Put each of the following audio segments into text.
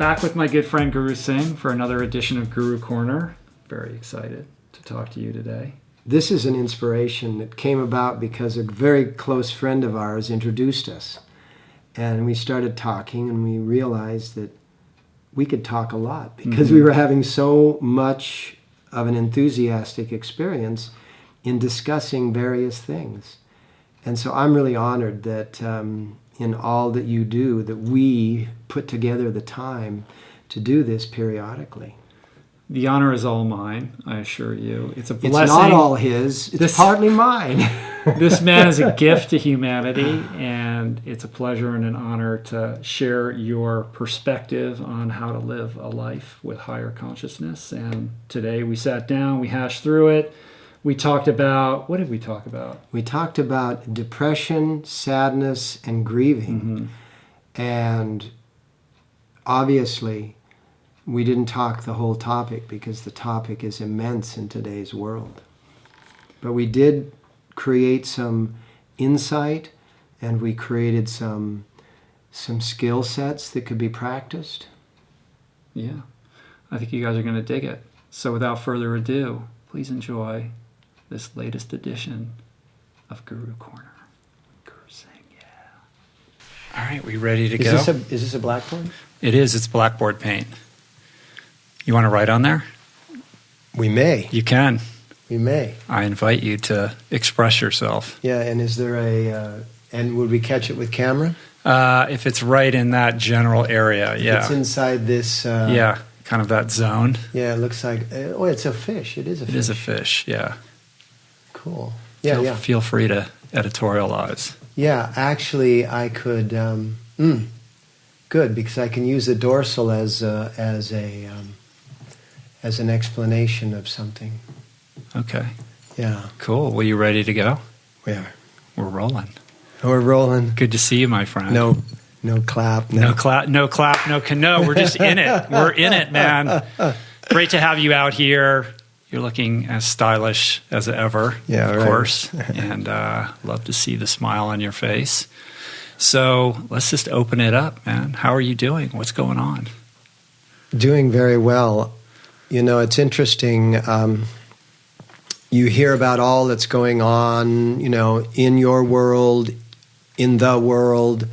back with my good friend Guru Singh for another edition of Guru Corner. Very excited to talk to you today. This is an inspiration that came about because a very close friend of ours introduced us. And we started talking, and we realized that we could talk a lot because we were having so much of an enthusiastic experience in discussing various things. And so I'm really honored that in all that you do, that we put together the time to do this periodically. The honor is all mine, I assure you. It's a blessing. It's not all his, it's partly mine. This man is a gift to humanity, and it's a pleasure and an honor to share your perspective on how to live a life with higher consciousness. And today we sat down, we hashed through it. We talked about, what did we talk about? We talked about depression, sadness, and grieving. And obviously, we didn't talk the whole topic because the topic is immense in today's world. But we did create some insight, and we created some skill sets that could be practiced. Yeah, I think you guys are going to dig it. So without further ado, please enjoy this latest edition of Guru Corner. Guru Singh, yeah. All right, we ready to go? Is this a blackboard? It is. It's blackboard paint. You want to write on there? We may. You can. We may. I invite you to express yourself. Yeah, and is there and would we catch it with camera? If it's right in that general area, yeah. It's inside this... yeah, kind of that zone. Yeah, it looks like... oh, it's a fish. It is a fish. It is a fish, yeah. Cool. Yeah, Feel free to editorialize. Yeah, actually, I could... good, because I can use the dorsal as an explanation of something. Okay. Yeah. Cool. Well, you ready to go? We are. We're rolling. We're rolling. Good to see you, my friend. No clap. No clap. We're just in it. We're in it, man. Great to have you out here. You're looking as stylish as ever, of course. And love to see the smile on your face. So let's just open it up, man. How are you doing? What's going on? Doing very well. You know, it's interesting. You hear about all that's going on, you know, in your world, in the world,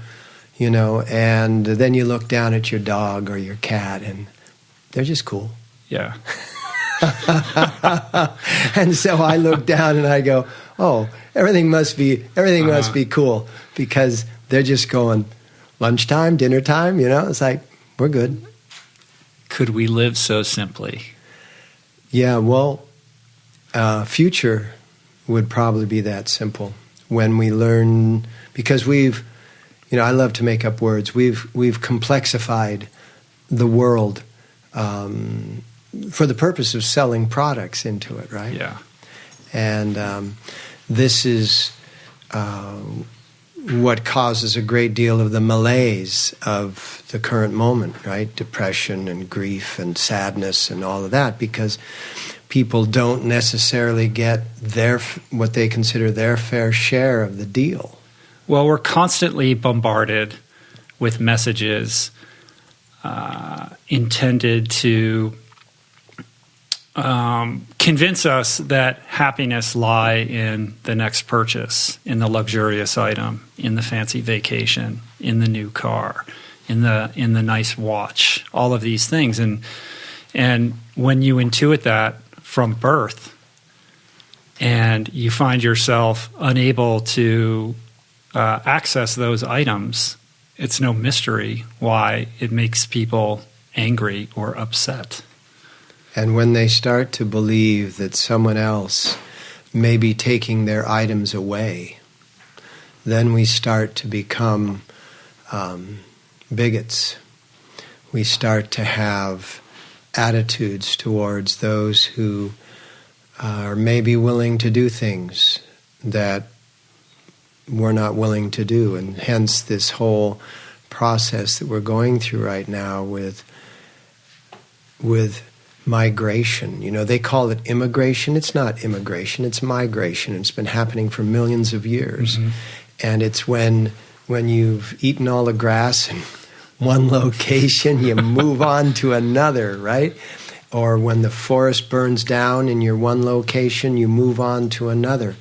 you know, and then you look down at your dog or your cat, and they're just cool. Yeah. And so I look down and I go, oh, everything must be cool, because they're just going lunchtime, dinner time, you know. It's like, we're good. Could we live so simply? Yeah, well, future would probably be that simple when we learn, because I love to make up words. We've complexified the world for the purpose of selling products into it, right? Yeah. And this is what causes a great deal of the malaise of the current moment, right? Depression and grief and sadness and all of that, because people don't necessarily get what they consider their fair share of the deal. Well, we're constantly bombarded with messages intended to convince us that happiness lie in the next purchase, in the luxurious item, in the fancy vacation, in the new car, in the nice watch, all of these things. And when you intuit that from birth, and you find yourself unable to access those items, it's no mystery why it makes people angry or upset. And when they start to believe that someone else may be taking their items away, then we start to become bigots. We start to have attitudes towards those who are maybe willing to do things that we're not willing to do. And hence this whole process that we're going through right now with migration. You know, they call it immigration. It's not immigration, it's migration. It's been happening for millions of years. Mm-hmm. And it's when you've eaten all the grass and one location, you move on to another, right? Or when the forest burns down in your one location, you move on to another.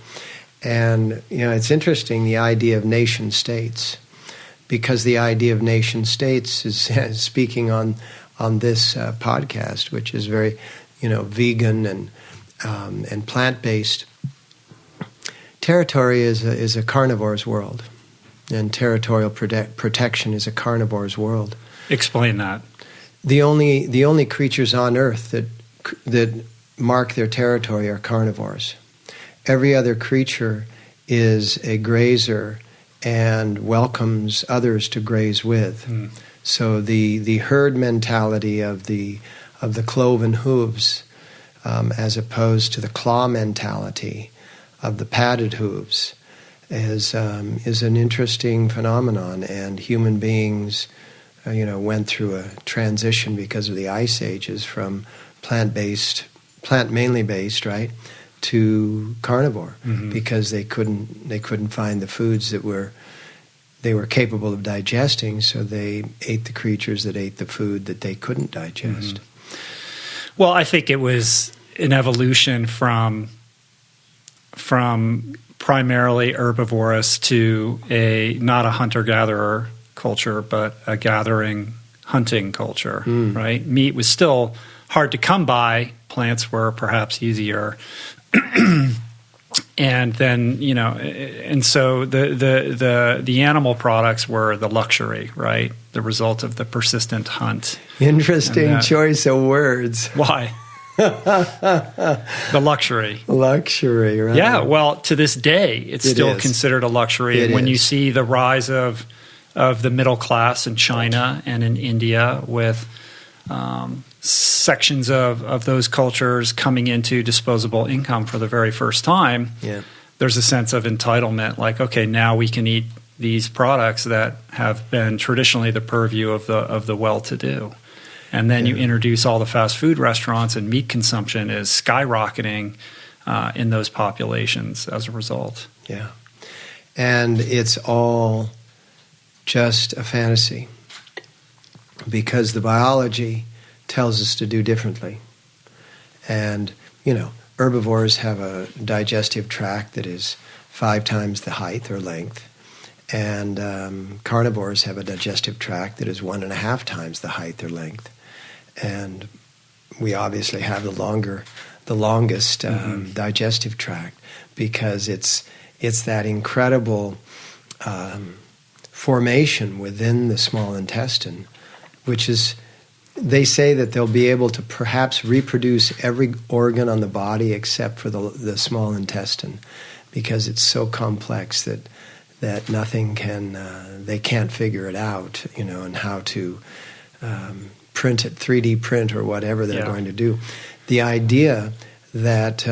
And, it's interesting, the idea of nation states, because the idea of nation states is speaking on this podcast, which is very, vegan and plant-based. Territory is a carnivore's world, and territorial protection is a carnivore's world. Explain that. The only creatures on Earth that mark their territory are carnivores. Every other creature is a grazer and welcomes others to graze with. So the herd mentality of the cloven hooves, as opposed to the claw mentality of the padded hooves, is an interesting phenomenon. And human beings, went through a transition because of the ice ages from plant mainly based, right, to carnivore, because they couldn't find the foods that they were capable of digesting, so they ate the creatures that ate the food that they couldn't digest. Well, I think it was an evolution from primarily herbivorous to not a hunter-gatherer culture, but a gathering, hunting culture, right? Meat was still hard to come by. Plants were perhaps easier. And then, and so the animal products were the luxury, right? The result of the persistent hunt. Interesting choice of words. Why? The luxury. Luxury, right? Yeah, well, to this day, it's still considered a luxury. And when you see the rise of the middle class in China and in India with sections of those cultures coming into disposable income for the very first time, there's a sense of entitlement, like, okay, now we can eat these products that have been traditionally the purview of the well-to-do. And then you introduce all the fast food restaurants, and meat consumption is skyrocketing in those populations as a result. Yeah. And it's all just a fantasy, because the biology tells us to do differently. And, herbivores have a digestive tract that is 5 times the height or length, and carnivores have a digestive tract that is 1.5 times the height or length. And we obviously have the longest digestive tract, because it's that incredible formation within the small intestine, which is, they say that they'll be able to perhaps reproduce every organ on the body except for the small intestine, because it's so complex that nothing they can't figure it out, and how to print it, 3D print or whatever they're going to do. The idea that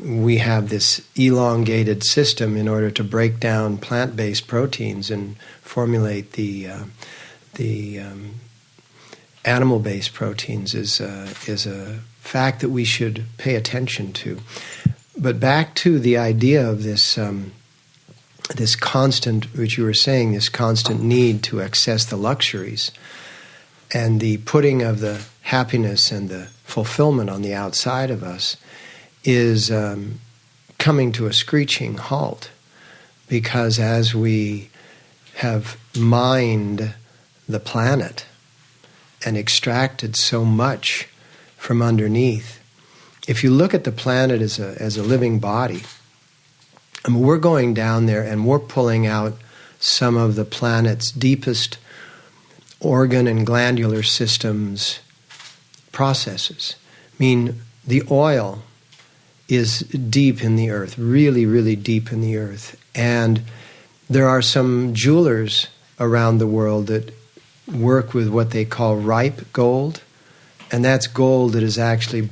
we have this elongated system in order to break down plant-based proteins and formulate the animal-based proteins is a fact that we should pay attention to. But back to the idea of this this constant, which you were saying, this constant need to access the luxuries, and the putting of the happiness and the fulfillment on the outside of us is coming to a screeching halt, because as we have mined the planet and extracted so much from underneath, if you look at the planet as a living body, I mean, we're going down there and we're pulling out some of the planet's deepest organ and glandular systems processes. I mean, the oil is deep in the earth, really, really deep in the earth. And there are some jewelers around the world that work with what they call ripe gold, and that's gold that has actually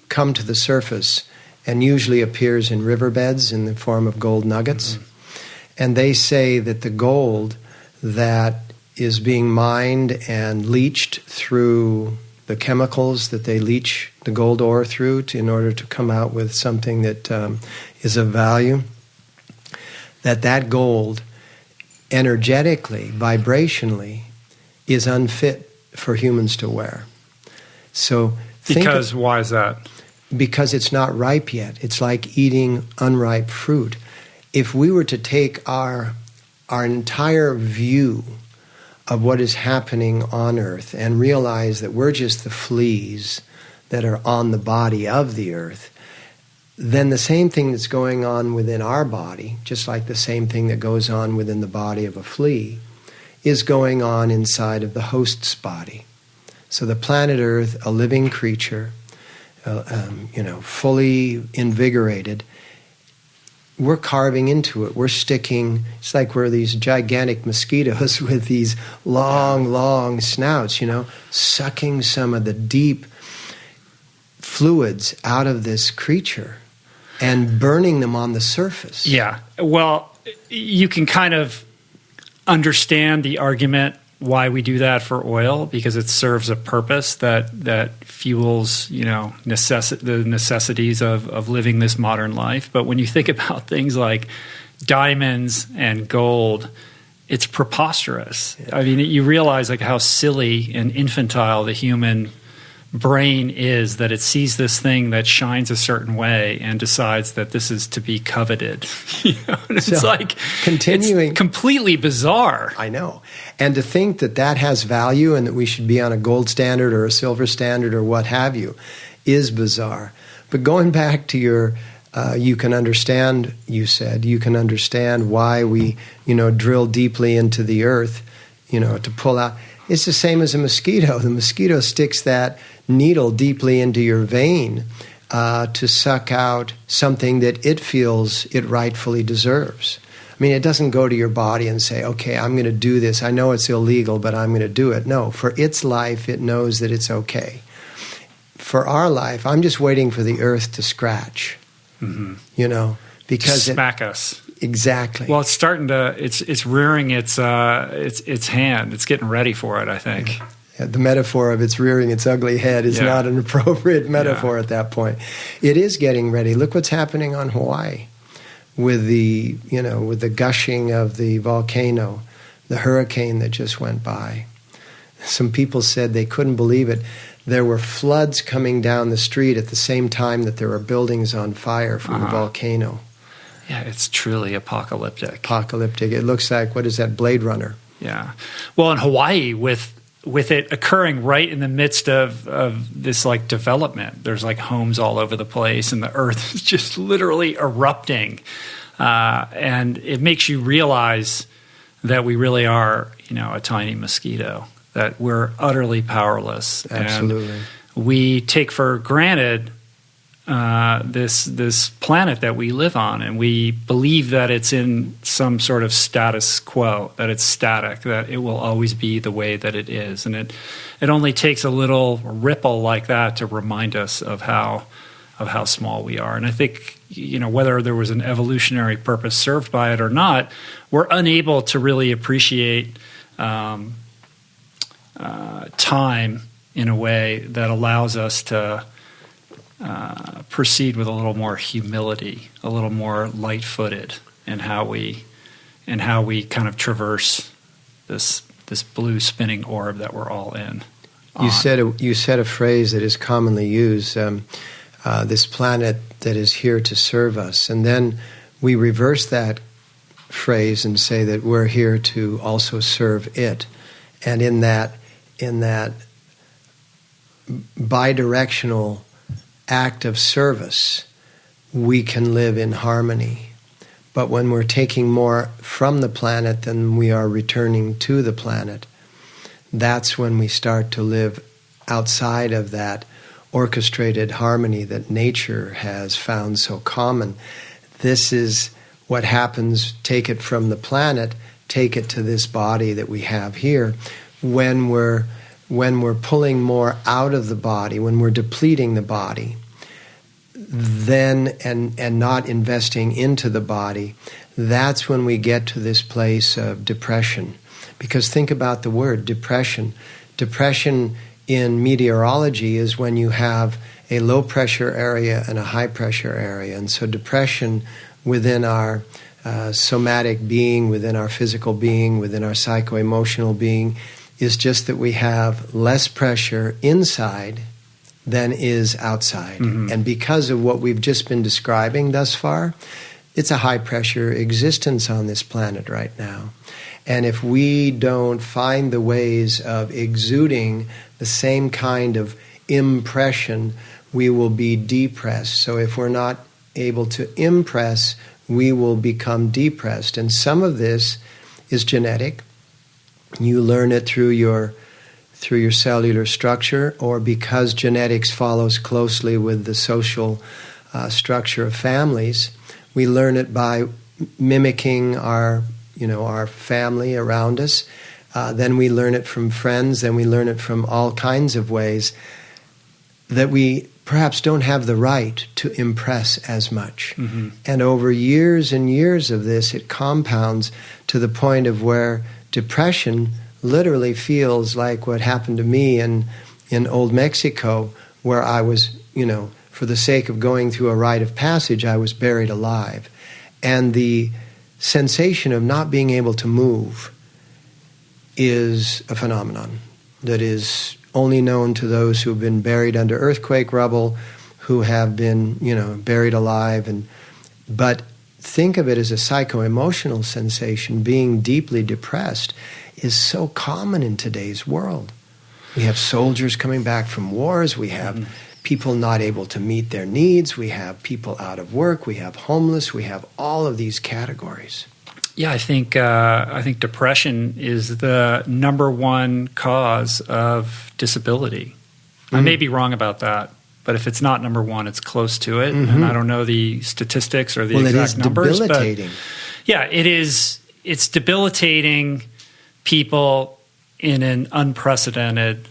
come to the surface and usually appears in riverbeds in the form of gold nuggets. And they say that the gold that is being mined and leached through the chemicals that they leach the gold ore through in order to come out with something that is of value, that gold energetically, vibrationally, is unfit for humans to wear. So why is that? Because it's not ripe yet. It's like eating unripe fruit. If we were to take our entire view of what is happening on Earth and realize that we're just the fleas that are on the body of the Earth, then the same thing that's going on within our body, just like the same thing that goes on within the body of a flea, is going on inside of the host's body. So the planet Earth, a living creature, fully invigorated, we're carving into it. We're sticking, it's like we're these gigantic mosquitoes with these long snouts, sucking some of the deep fluids out of this creature and burning them on the surface. Yeah. Well, you can kind of understand the argument why we do that for oil, because it serves a purpose that fuels, the necessities of living this modern life. But when you think about things like diamonds and gold, it's preposterous. Yeah. I mean, you realize like how silly and infantile the human brain is, that it sees this thing that shines a certain way and decides that this is to be coveted. It's like continuing, it's completely bizarre. I know. And to think that has value and that we should be on a gold standard or a silver standard or what have you is bizarre. But going back to your you can understand, you said, you can understand why we, drill deeply into the earth, to pull out. It's the same as a mosquito. The mosquito sticks that needle deeply into your vein to suck out something that it feels it rightfully deserves. I mean, it doesn't go to your body and say, okay, I'm going to do this. I know it's illegal, but I'm going to do it. No, for its life, it knows that it's okay. For our life, I'm just waiting for the earth to scratch, because smack us. Exactly. Well, it's starting to. It's rearing its hand. It's getting ready for it, I think. Yeah, the metaphor of its rearing its ugly head is not an appropriate metaphor at that point. It is getting ready. Look what's happening on Hawaii with the gushing of the volcano, the hurricane that just went by. Some people said they couldn't believe it. There were floods coming down the street at the same time that there were buildings on fire from the volcano. Yeah, it's truly apocalyptic. It looks like, what is that, Blade Runner? Yeah. Well, in Hawaii, with it occurring right in the midst of this like development, there's like homes all over the place, and the earth is just literally erupting. And it makes you realize that we really are, a tiny mosquito, that we're utterly powerless. Absolutely. And we take for granted this planet that we live on, and we believe that it's in some sort of status quo, that it's static, that it will always be the way that it is. And it only takes a little ripple like that to remind us of how small we are. And I think, whether there was an evolutionary purpose served by it or not, we're unable to really appreciate time in a way that allows us to proceed with a little more humility, a little more light-footed in how we kind of traverse this blue spinning orb that we're all in. You said a phrase that is commonly used, this planet that is here to serve us, and then we reverse that phrase and say that we're here to also serve it, and in that bidirectional act of service, we can live in harmony. But when we're taking more from the planet than we are returning to the planet, that's when we start to live outside of that orchestrated harmony that nature has found so common. This is what happens, take it from the planet, take it to this body that we have here. When we're pulling more out of the body, when we're depleting the body, then and not investing into the body, that's when we get to this place of depression. Because think about the word depression. Depression in meteorology is when you have a low pressure area and a high pressure area. And so depression within our somatic being, within our physical being, within our psycho-emotional being, is just that we have less pressure inside than is outside. And because of what we've just been describing thus far, it's a high-pressure existence on this planet right now. And if we don't find the ways of exuding the same kind of impression, we will be depressed. So if we're not able to impress, we will become depressed. And some of this is genetic. You learn it through your cellular structure, or because genetics follows closely with the social structure of families, we learn it by mimicking our family around us. Then we learn it from friends. Then we learn it from all kinds of ways that we perhaps don't have the right to impress as much. And over years and years of this, it compounds to the point of where depression literally feels like what happened to me in Old Mexico, where I was, for the sake of going through a rite of passage, I was buried alive. And the sensation of not being able to move is a phenomenon that is only known to those who have been buried under earthquake rubble, who have been, buried alive. But think of it as a psycho-emotional sensation. Being deeply depressed is so common in today's world. We have soldiers coming back from wars. We have people not able to meet their needs. We have people out of work. We have homeless. We have all of these categories. Yeah, I think depression is the number one cause of disability. I may be wrong about that, but if it's not number one, it's close to it. And I don't know the statistics or the exact numbers. Well, it is debilitating. But yeah, it is. It's debilitating people in an unprecedented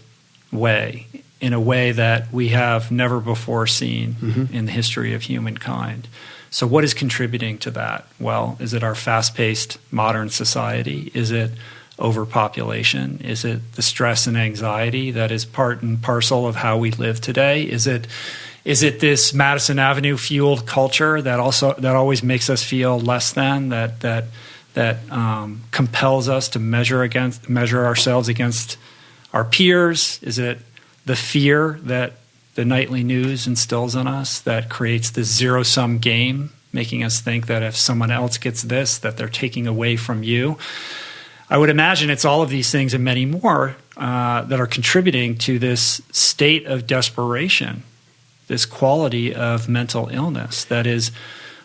way, in a way that we have never before seen in the history of humankind. So what is contributing to that? Well, is it our fast-paced modern society? Is it overpopulation? Is it the stress and anxiety that is part and parcel of how we live today? Is it this Madison Avenue fueled culture that always makes us feel less than, that compels us to measure ourselves against our peers? Is it the fear that the nightly news instills in us that creates this zero-sum game, making us think that if someone else gets this, that they're taking away from you? I would imagine it's all of these things and many more that are contributing to this state of desperation, this quality of mental illness that is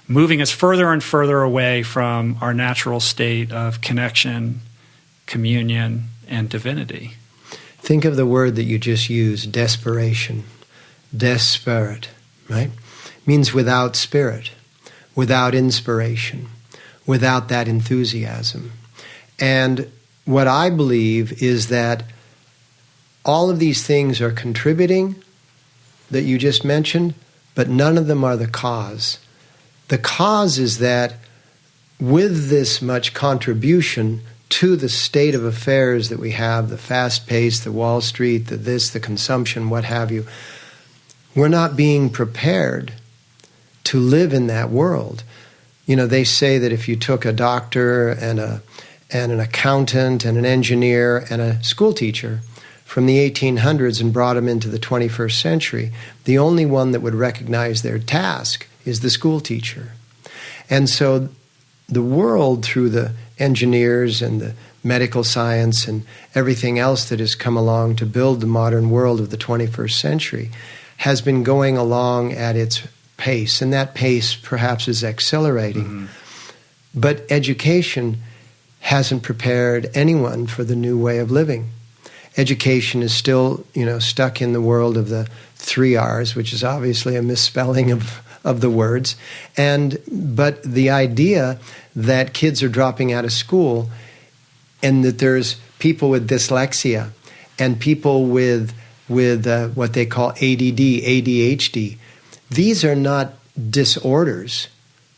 moving us further and further away from our natural state of connection, communion, and divinity. Think of the word that you just used, desperation. Desperate, right? Means without spirit, without inspiration, without that enthusiasm. And what I believe is that all of these things are contributing that you just mentioned, but none of them are the cause. The cause is that with this much contribution to the state of affairs that we have, the fast pace, the Wall Street, the consumption, what have you, we're not being prepared to live in that world. They say that if you took a doctor and an accountant and an engineer and a school teacher from the 1800s and brought them into the 21st century, the only one that would recognize their task is the school teacher. And so the world, through the engineers and the medical science and everything else that has come along to build the modern world of the 21st century, has been going along at its pace, and that pace perhaps is accelerating. But education hasn't prepared anyone for the new way of living. Education is still, stuck in the world of the 3 R's, which is obviously a misspelling of the words. But the idea that kids are dropping out of school and that there's people with dyslexia and people with what they call ADD, ADHD, these are not disorders.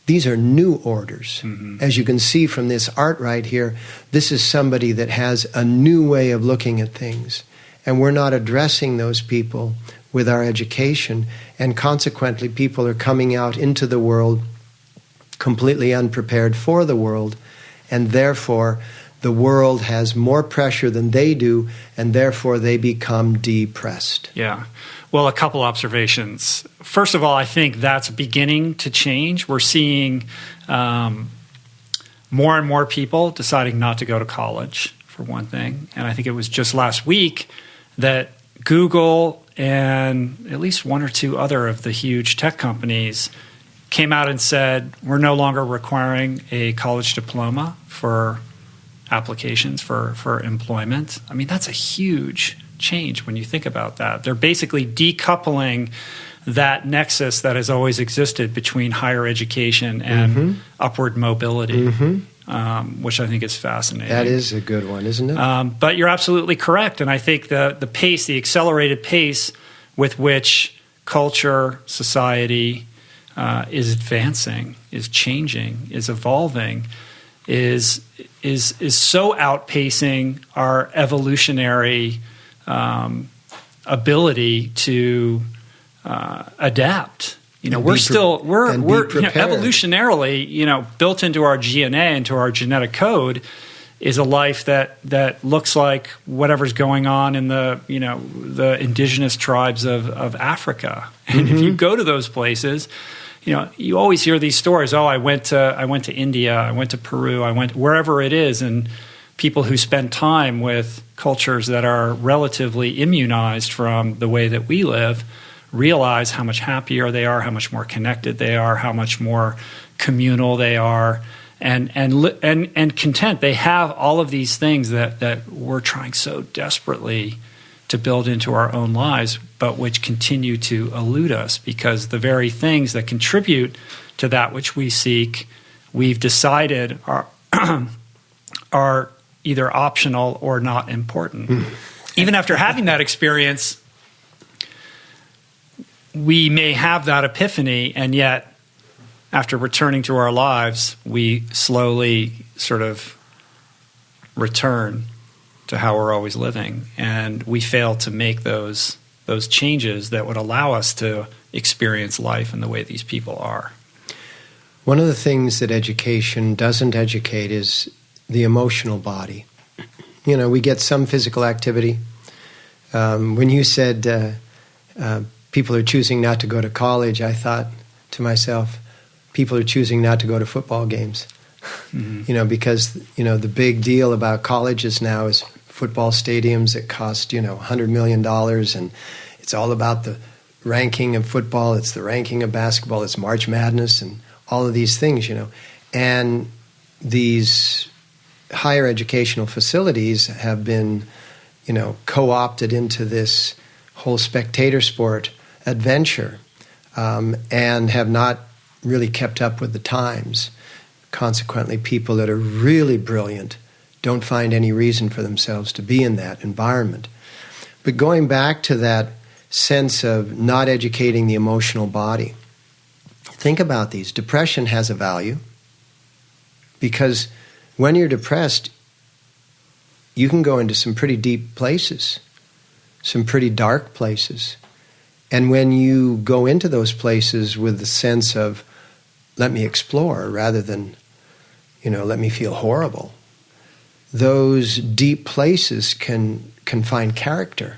These are new orders. As you can see from this art right here, this is somebody that has a new way of looking at things. And we're not addressing those people with our education. And consequently, people are coming out into the world completely unprepared for the world. And therefore, the world has more pressure than they do, and therefore they become depressed. Yeah. Well, a couple observations. First of all, I think that's beginning to change. We're seeing more and more people deciding not to go to college, for one thing. And I think it was just last week that Google and at least one or two other of the huge tech companies came out and said, we're no longer requiring a college diploma for applications for employment. I mean, that's a huge change when you think about that. They're basically decoupling that nexus that has always existed between higher education and upward mobility, which I think is fascinating. That is a good one, isn't it? But you're absolutely correct. And I think the pace, the accelerated pace with which culture, society is advancing, is changing, is evolving, is so outpacing our evolutionary ability to adapt. We're evolutionarily, built into our DNA, into our genetic code, is a life that looks like whatever's going on in the indigenous tribes of Africa. And if you go to those places, you always hear these stories. Oh, I went to India, I went to Peru, I went wherever it is, and people who spend time with cultures that are relatively immunized from the way that we live realize how much happier they are, how much more connected they are, how much more communal they are, and content. They have all of these things that we're trying so desperately to build into our own lives, but which continue to elude us because the very things that contribute to that which we seek, we've decided are either optional or not important. Even after having that experience, we may have that epiphany, and yet after returning to our lives, we slowly sort of return to how we're always living, and we fail to make those changes that would allow us to experience life in the way these people are. One of the things that education doesn't educate is the emotional body. We get some physical activity. When you said people are choosing not to go to college, I thought to myself, people are choosing not to go to football games. Because the big deal about colleges now is football stadiums that cost $100 million, and it's all about the ranking of football, it's the ranking of basketball, it's March Madness, and all of these things, and these higher educational facilities have been co-opted into this whole spectator sport adventure, and have not really kept up with the times. Consequently, people that are really brilliant don't find any reason for themselves to be in that environment. But going back to that sense of not educating the emotional body, think about these. Depression has a value because when you're depressed, you can go into some pretty deep places, some pretty dark places. And when you go into those places with the sense of, let me explore rather than, let me feel horrible, those deep places can find character,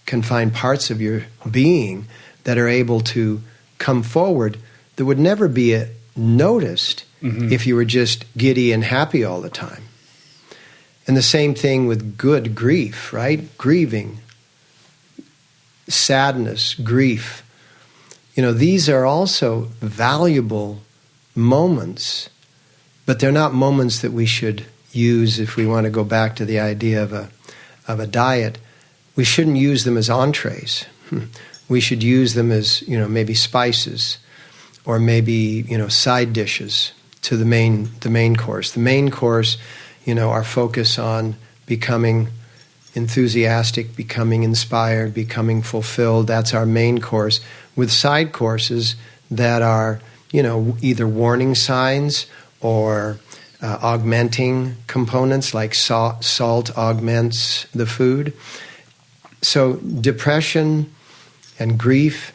can find parts of your being that are able to come forward that would never be noticed if you were just giddy and happy all the time. And the same thing with good grief, right? Grieving, sadness, grief. These are also valuable moments, but they're not moments that we should use if we want to go back to the idea of a diet. We shouldn't use them as entrees. We should use them as, maybe spices or maybe, side dishes to the main course. The main course, our focus on becoming enthusiastic, becoming inspired, becoming fulfilled. That's our main course, with side courses that are, either warning signs or augmenting components, like salt augments the food. So depression and grief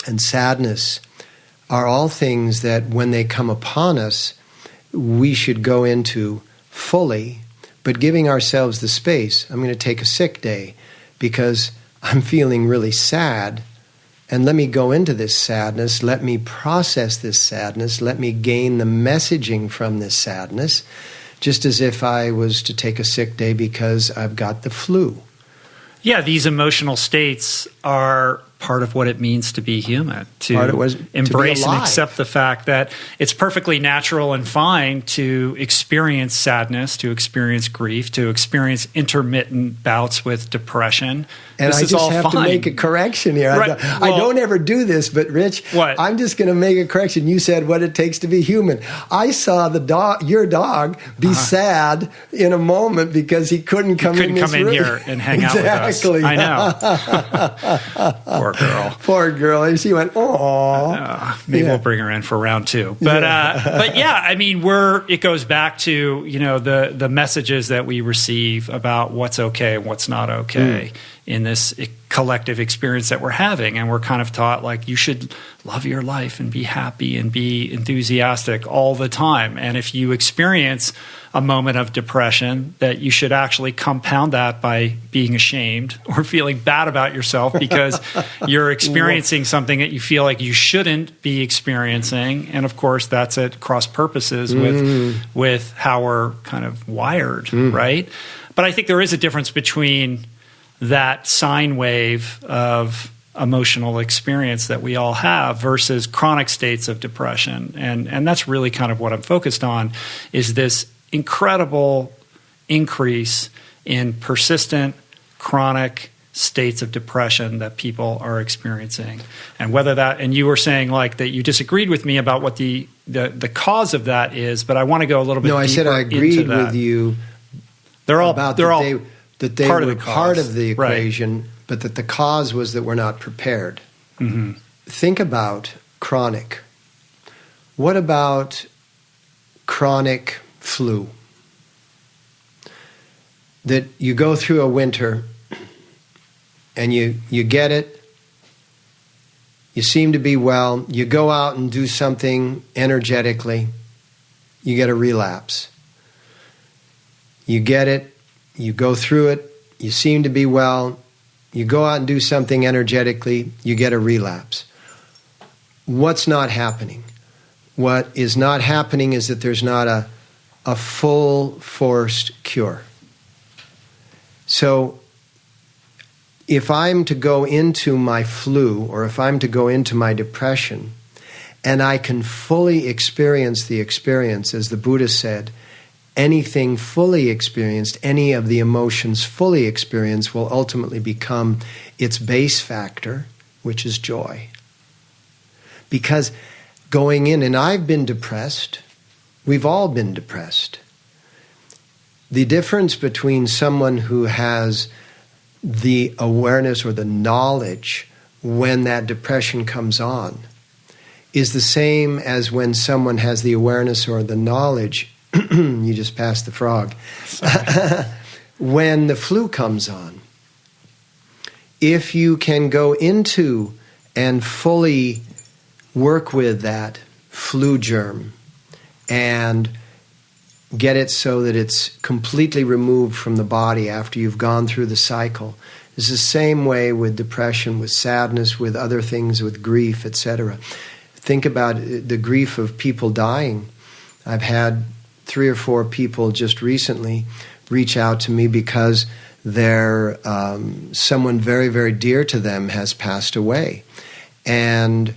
and sadness are all things that when they come upon us, we should go into fully but giving ourselves the space. I'm going to take a sick day because I'm feeling really sad, and let me go into this sadness. Let me process this sadness. Let me gain the messaging from this sadness, just as if I was to take a sick day because I've got the flu. Yeah, these emotional states are part of what it means to be human, to embrace and accept the fact that it's perfectly natural and fine to experience sadness, to experience grief, to experience intermittent bouts with depression. And this I is just all have fine. to make a correction here. Right. I don't ever do this, but Rich, what? I'm just going to make a correction. You said what it takes to be human. I saw your dog be sad in a moment because he couldn't come in here and hang out with us. I know. Poor girl. Poor girl. And she went, oh. Maybe we'll bring her in for round 2. But yeah, I mean, it goes back to, the messages that we receive about what's okay and what's not okay in this collective experience that we're having. And we're kind of taught, like, you should love your life and be happy and be enthusiastic all the time. And if you experience a moment of depression, that you should actually compound that by being ashamed or feeling bad about yourself because you're experiencing something that you feel like you shouldn't be experiencing. And of course, that's at cross purposes with how we're kind of wired, right? But I think there is a difference between that sine wave of emotional experience that we all have versus chronic states of depression. And that's really kind of what I'm focused on, is this incredible increase in persistent chronic states of depression that people are experiencing. And whether that, and you were saying like that you disagreed with me about what the cause of that is, but I want to go a little bit deeper. No, I said I agreed with you. They're all that they part were of the part of the equation, right. But that the cause was that we're not prepared. Mm-hmm. Think about chronic. What about chronic flu? That you go through a winter and you get it, you seem to be well, you go out and do something energetically, you get a relapse. You get it, you go through it, you seem to be well, you go out and do something energetically, you get a relapse. What's not happening? What is not happening is that there's not a full forced cure. So if I'm to go into my flu or if I'm to go into my depression and I can fully experience the experience, as the Buddha said, anything fully experienced, any of the emotions fully experienced will ultimately become its base factor, which is joy. Because going in, and I've been depressed, we've all been depressed. The difference between someone who has the awareness or the knowledge when that depression comes on is the same as when someone has the awareness or the knowledge. You just passed the frog. When the flu comes on, if you can go into and fully work with that flu germ and get it so that it's completely removed from the body after you've gone through the cycle. It's the same way with depression, with sadness, with other things, with grief, etc. Think about the grief of people dying. I've had 3 or 4 people just recently reach out to me because someone very, very dear to them has passed away. And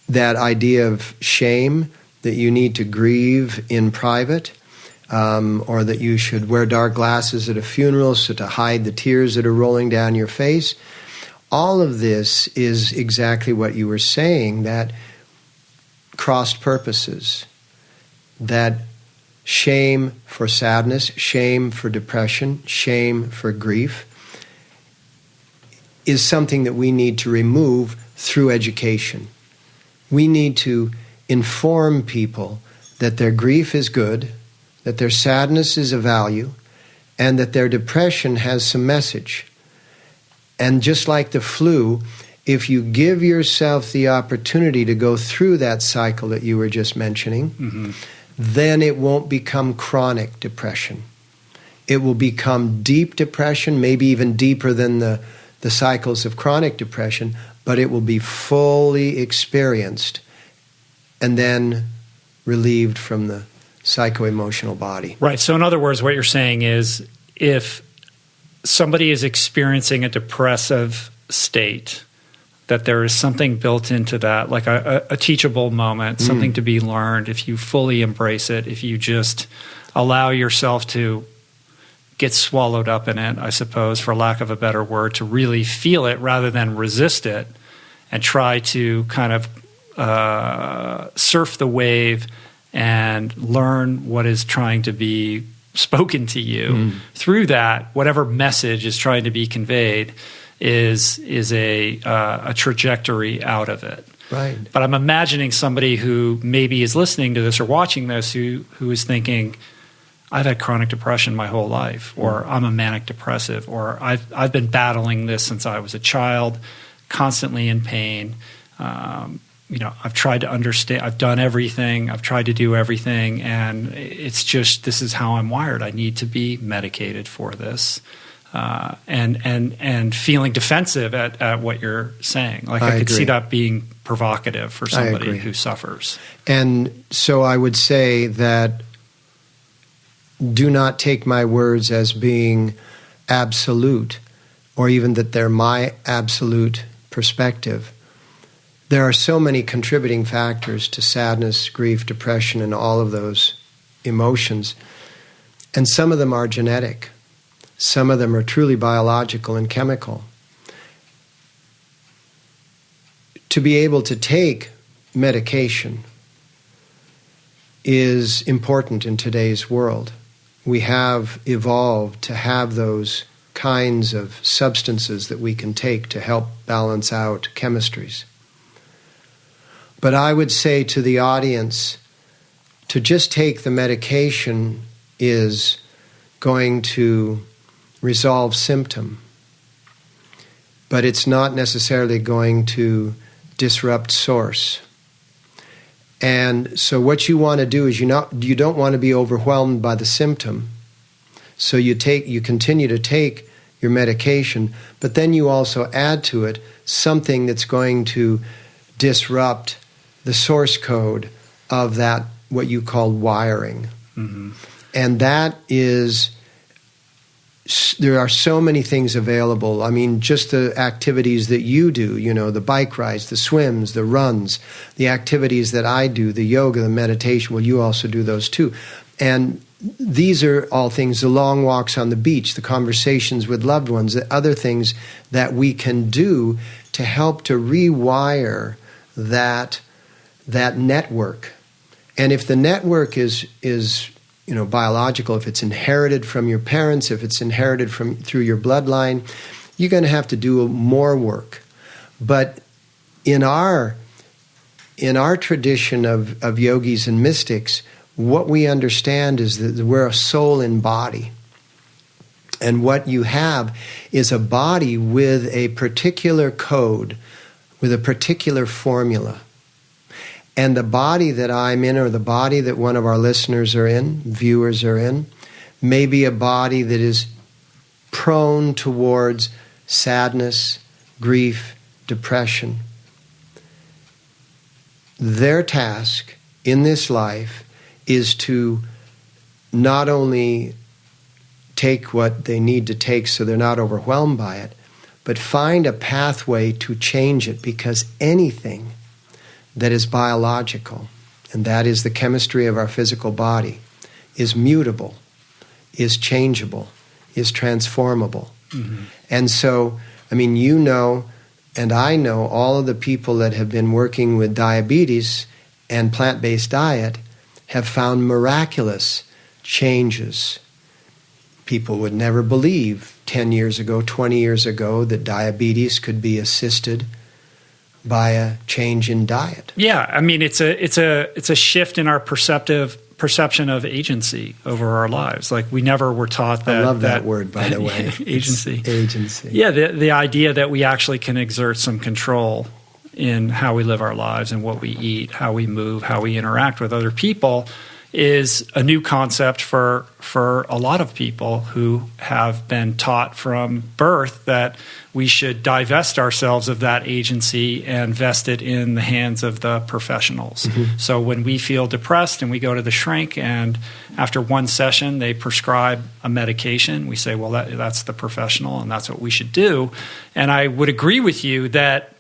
that idea of shame, that you need to grieve in private, or that you should wear dark glasses at a funeral so to hide the tears that are rolling down your face. All of this is exactly what you were saying, that crossed purposes, that shame for sadness, shame for depression, shame for grief is something that we need to remove through education. We need to inform people that their grief is good, that their sadness is a value, and that their depression has some message. And just like the flu, if you give yourself the opportunity to go through that cycle that you were just mentioning, then it won't become chronic depression. It will become deep depression, maybe even deeper than the cycles of chronic depression, but it will be fully experienced and then relieved from the psycho-emotional body. Right. So in other words, what you're saying is if somebody is experiencing a depressive state, that there is something built into that, like a teachable moment, something to be learned, if you fully embrace it, if you just allow yourself to get swallowed up in it, I suppose, for lack of a better word, to really feel it rather than resist it and try to kind of surf the wave and learn what is trying to be spoken to you. Through that, whatever message is trying to be conveyed is a trajectory out of it. Right. But I'm imagining somebody who maybe is listening to this or watching this who is thinking, I've had chronic depression my whole life, or I'm a manic depressive, or I've been battling this since I was a child, constantly in pain. I've tried to understand, I've done everything, I've tried to do everything, and it's just, this is how I'm wired. I need to be medicated for this. And feeling defensive at what you're saying. Like I could see that being provocative for somebody who suffers. And so I would say that do not take my words as being absolute, or even that they're my absolute perspective. There are so many contributing factors to sadness, grief, depression, and all of those emotions. And some of them are genetic. Some of them are truly biological and chemical. To be able to take medication is important in today's world. We have evolved to have those kinds of substances that we can take to help balance out chemistries. But I would say to the audience, to just take the medication is going to resolve symptom, but it's not necessarily going to disrupt source. And so what you want to do is you don't want to be overwhelmed by the symptom. So you continue to take your medication, but then you also add to it something that's going to disrupt the source code of that, what you call wiring. And that is, there are so many things available. I mean, just the activities that you do, the bike rides, the swims, the runs, the activities that I do, the yoga, the meditation, well, you also do those too. And these are all things, the long walks on the beach, the conversations with loved ones, the other things that we can do to help to rewire that network. And if the network is biological, if it's inherited from your parents, if it's inherited through your bloodline, you're going to have to do more work. But in our tradition of yogis and mystics, what we understand is that we're a soul in body. And what you have is a body with a particular code, with a particular formula. And the body that I'm in, or the body that one of our listeners are in, viewers are in, may be a body that is prone towards sadness, grief, depression. Their task in this life is to not only take what they need to take so they're not overwhelmed by it, but find a pathway to change it, because anything that is biological, and that is the chemistry of our physical body, is mutable, is changeable, is transformable. And so, and I know all of the people that have been working with diabetes and plant-based diet have found miraculous changes. People would never believe 10 years ago, 20 years ago, that diabetes could be assisted by a change in diet. Yeah, it's a shift in our perception of agency over our lives. Like, we never were taught that. I love that word, by the way. Agency. Agency. Yeah, the idea that we actually can exert some control in how we live our lives and what we eat, how we move, how we interact with other people is a new concept for a lot of people who have been taught from birth that we should divest ourselves of that agency and vest it in the hands of the professionals. Mm-hmm. So when we feel depressed and we go to the shrink, and after one session they prescribe a medication, we say, well, that's the professional and that's what we should do. And I would agree with you that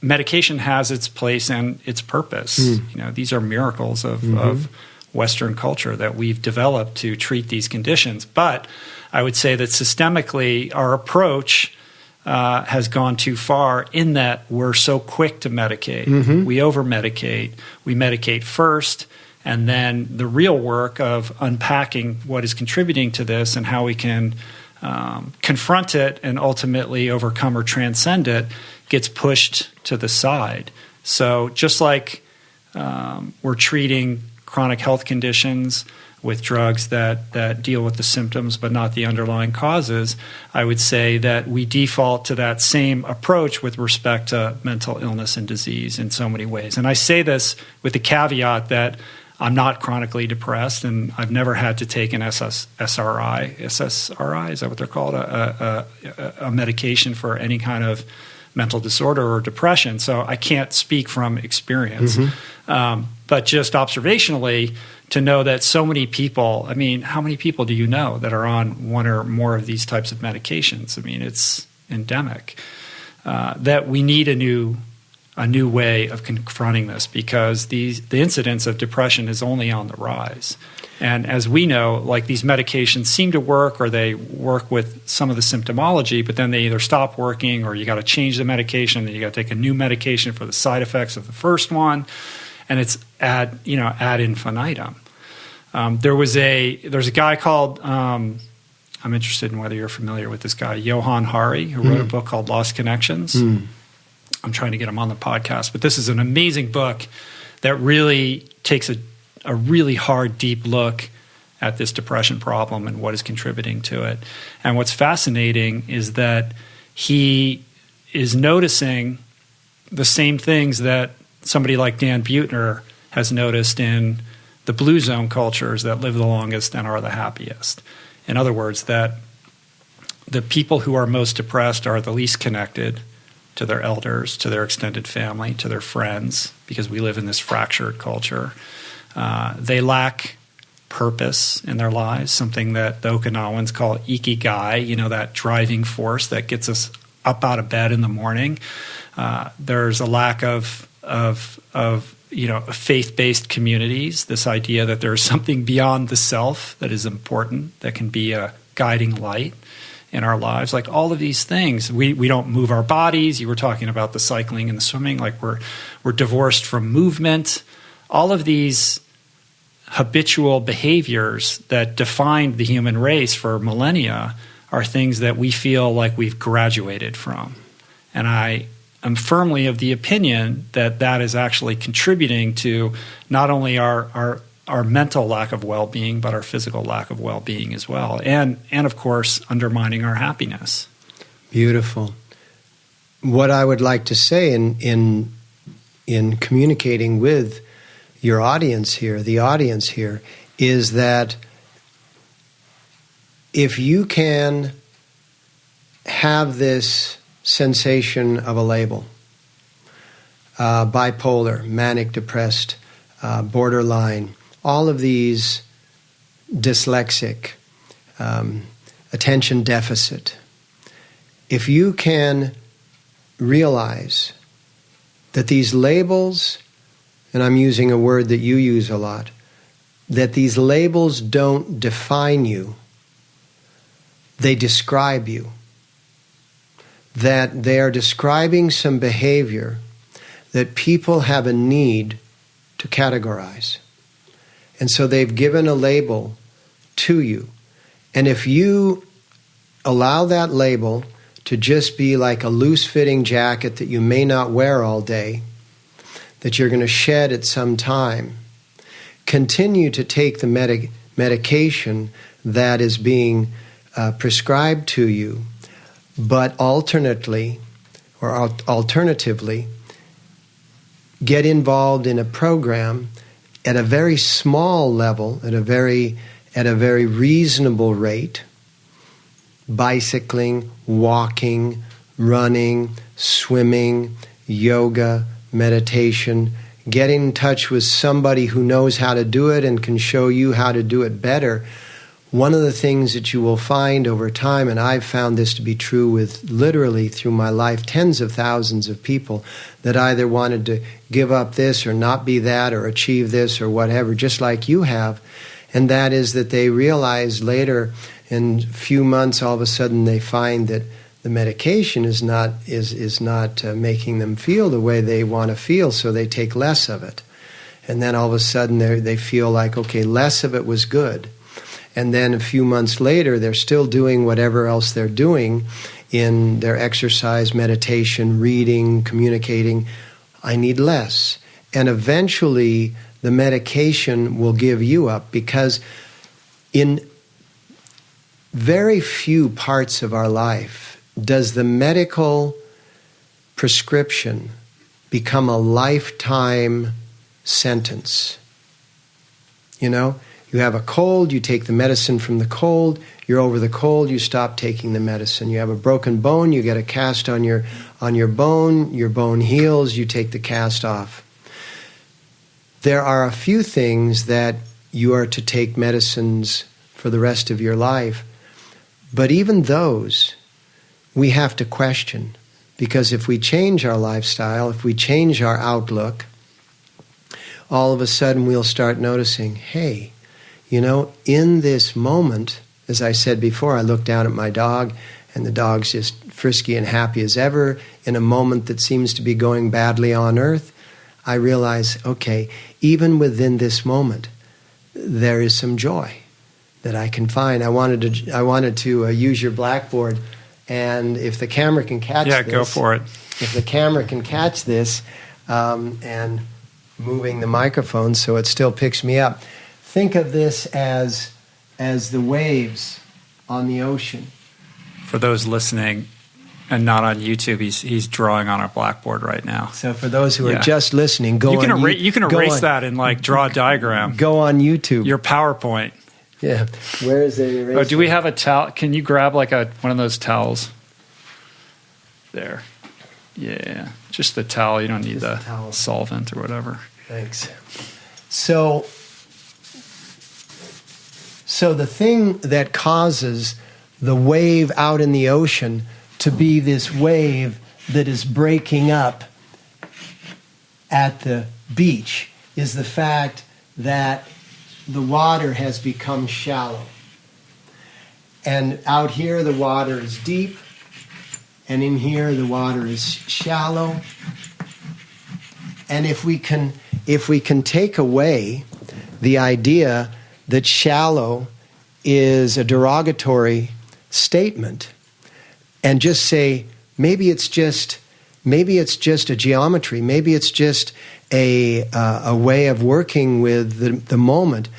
medication has its place and its purpose. These are miracles of Western culture that we've developed to treat these conditions. But I would say that systemically, our approach has gone too far in that we're so quick to medicate. Mm-hmm. We over-medicate. We medicate first, and then the real work of unpacking what is contributing to this and how we can confront it and ultimately overcome or transcend it gets pushed to the side. So just like we're treating chronic health conditions with drugs that deal with the symptoms but not the underlying causes, I would say that we default to that same approach with respect to mental illness and disease in so many ways. And I say this with the caveat that I'm not chronically depressed, and I've never had to take an SSRI, is that what they're called? A medication for any kind of mental disorder or depression. So I can't speak from experience. Mm-hmm. But just observationally, to know that so many people, I mean, how many people do you know that are on one or more of these types of medications? I mean, it's endemic. That we need a new way of confronting this, because the incidence of depression is only on the rise. And as we know, like, these medications seem to work, or they work with some of the symptomology, but then they either stop working, or you got to change the medication, then you got to take a new medication for the side effects of the first one, and it's ad infinitum. There's a guy called I'm interested in whether you're familiar with this guy, Johann Hari, who wrote a book called Lost Connections. I'm trying to get him on the podcast, but this is an amazing book that really takes a really hard, deep look at this depression problem and what is contributing to it. And what's fascinating is that he is noticing the same things that somebody like Dan Buettner has noticed in the blue zone cultures that live the longest and are the happiest. In other words, that the people who are most depressed are the least connected to their elders, to their extended family, to their friends, because we live in this fractured culture. They lack purpose in their lives, something that the Okinawans call ikigai, that driving force that gets us up out of bed in the morning. There's a lack of faith-based communities, this idea that there's something beyond the self that is important, that can be a guiding light in our lives. Like, all of these things, we don't move our bodies. You were talking about the cycling and the swimming, like we're divorced from movement. All of these habitual behaviors that defined the human race for millennia are things that we feel like we've graduated from. And I am firmly of the opinion that that is actually contributing to not only our mental lack of well-being, but our physical lack of well-being as well. And of course, undermining our happiness. Beautiful. What I would like to say in communicating with your audience here, the audience here, is that if you can have this sensation of a label, bipolar, manic depressed, borderline, all of these, dyslexic, attention deficit, if you can realize that these labels, and I'm using a word that you use a lot, that these labels don't define you, they describe you. That they are describing some behavior that people have a need to categorize. And so they've given a label to you. And if you allow that label to just be like a loose-fitting jacket that you may not wear all day, that you're going to shed at some time, continue to take the medication that is being prescribed to you, but alternatively, get involved in a program at a very small level, at a very reasonable rate, bicycling, walking, running, swimming, yoga, meditation, getting in touch with somebody who knows how to do it and can show you how to do it better. One of the things that you will find over time, and I've found this to be true with literally through my life, tens of thousands of people that either wanted to give up this or not be that or achieve this or whatever, just like you have, and that is that they realize later in a few months, all of a sudden they find that the medication is not making them feel the way they want to feel, so they take less of it. And then all of a sudden they feel like, okay, less of it was good. And then a few months later, they're still doing whatever else they're doing in their exercise, meditation, reading, communicating. I need less. And eventually, the medication will give you up, because in very few parts of our life does the medical prescription become a lifetime sentence. You know? You have a cold, you take the medicine from the cold, you're over the cold, you stop taking the medicine. You have a broken bone, you get a cast on your bone heals, you take the cast off. There are a few things that you are to take medicines for the rest of your life, but even those we have to question, because if we change our lifestyle, if we change our outlook, all of a sudden we'll start noticing, hey, you know, in this moment, as I said before, I look down at my dog and the dog's just frisky and happy as ever. In a moment that seems to be going badly on earth, I realize, okay, even within this moment, there is some joy that I can find. I wanted to use your blackboard, and if the camera can catch this. Yeah, go for it. If the camera can catch this, and moving the microphone so it still picks me up. Think of this as the waves on the ocean. For those listening and not on YouTube, he's drawing on our blackboard right now. So for those who are just listening, you can erase that and like draw a diagram. Go on YouTube. Your PowerPoint. Yeah. Where is the eraser? Oh, do we have a towel? Can you grab like one of those towels? There. Yeah. Just the towel. You don't need the solvent or whatever. Thanks. So the thing that causes the wave out in the ocean to be this wave that is breaking up at the beach is the fact that the water has become shallow. And out here the water is deep, and in here the water is shallow. And if we can take away the idea that shallow is a derogatory statement and just say, maybe it's just a geometry, maybe it's just a way of working with the moment.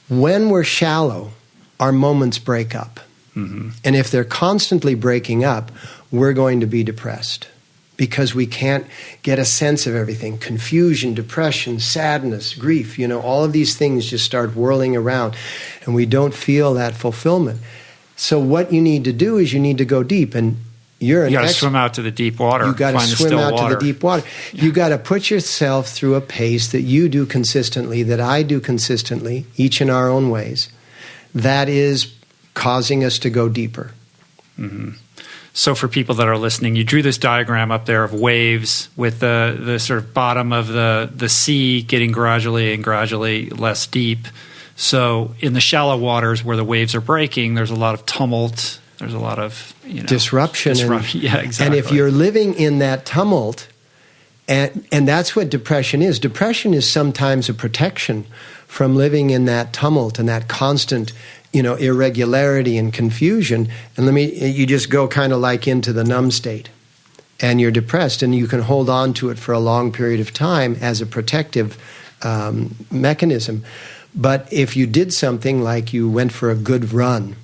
When we're shallow, our moments break up. Mm-hmm. And if they're constantly breaking up, we're going to be depressed, because we can't get a sense of everything. Confusion, depression, sadness, grief, all of these things just start whirling around, and we don't feel that fulfillment. So what you need to do is you need to go deep, and you got to swim out to the deep water. You got to swim out to the deep water. Yeah. You got to put yourself through a pace that you do consistently, that I do consistently, each in our own ways, that is causing us to go deeper. Mm-hmm. So for people that are listening, you drew this diagram up there of waves with the sort of bottom of the sea getting gradually less deep. So in the shallow waters where the waves are breaking, there's a lot of tumult. There's a lot of disruption. Yeah, exactly. And if you're living in that tumult, and that's what depression is. Depression is sometimes a protection from living in that tumult and that constant irregularity and confusion, and you just go kind of like into the numb state, and you're depressed, and you can hold on to it for a long period of time as a protective mechanism. But if you did something like you went for a good run,